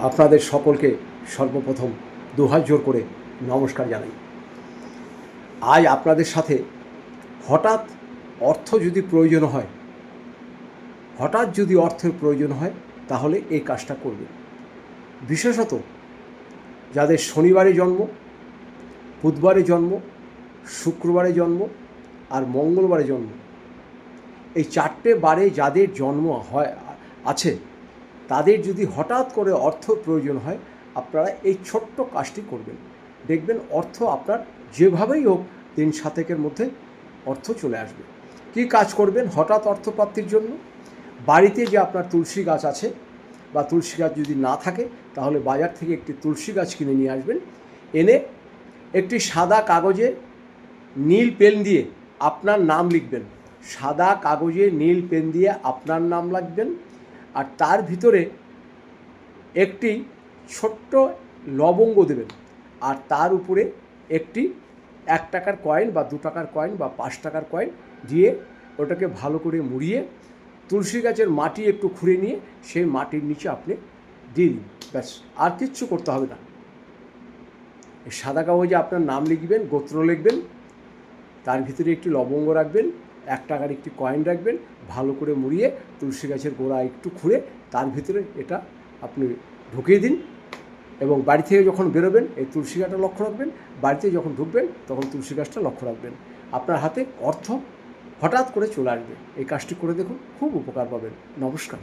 আপনাদের সকলকে সর্বপ্রথম দুহাত জোর করে নমস্কার জানাই। আজ আপনাদের সাথে হঠাৎ অর্থ যদি প্রয়োজন হয়, হঠাৎ যদি অর্থের প্রয়োজন হয় তাহলে এই কাজটা করবেন। বিশেষত যাদের শনিবারে জন্ম, বুধবারে জন্ম, শুক্রবারে জন্ম আর মঙ্গলবারে জন্ম, এই চারটে বারে যাদের জন্ম আছে তাদের যদি হঠাৎ করে অর্থ প্রয়োজন হয়, আপনারা এই ছোট্ট কাজটি করবেন। দেখবেন অর্থ আপনার যেভাবেই হোক 3-7 মধ্যে অর্থ চলে আসবে। কি কাজ করবেন হঠাৎ অর্থপ্রাপ্তির জন্য? বাড়িতে যে আপনার তুলসী গাছ আছে বা তুলসী গাছ যদি না থাকে তাহলে বাজার থেকে একটি তুলসী গাছ কিনে নিয়ে আসবেন। এনে একটি সাদা কাগজে নীল পেন দিয়ে আপনার নাম লিখবেন। সাদা কাগজে নীল পেন দিয়ে আপনার নাম লিখবেন, আর তার ভিতরে একটি ছোট্ট লবঙ্গ দেবেন, আর তার উপরে একটি 1 টাকার কয়েন বা 2 টাকার কয়েন বা 5 টাকার কয়েন দিয়ে ওটাকে ভালো করে মুড়িয়ে তুলসী গাছের মাটি একটু খুঁড়ে নিয়ে সেই মাটির নিচে আপনি দিয়ে দিন। ব্যাস, আর কিচ্ছু করতে হবে না। এই সাদা কাগজে আপনার নাম লিখবেন, গোত্র লিখবেন, তার ভিতরে একটি লবঙ্গ রাখবেন, 1 টাকার একটি কয়েন রাখবেন, ভালো করে মুড়িয়ে তুলসী গাছের গোড়া একটু খুঁড়ে তার ভিতরে এটা আপনি ঢুকিয়ে দিন। এবং বাড়ি থেকে যখন বেরোবেন এই তুলসী গাছটা লক্ষ্য রাখবেন, বাড়িতে যখন ঢুকবেন তখন তুলসী গাছটা লক্ষ্য রাখবেন। আপনার হাতে অর্থ হঠাৎ করে চলে আসবে। এই কাজটি করে দেখুন, খুব উপকার পাবেন। নমস্কার।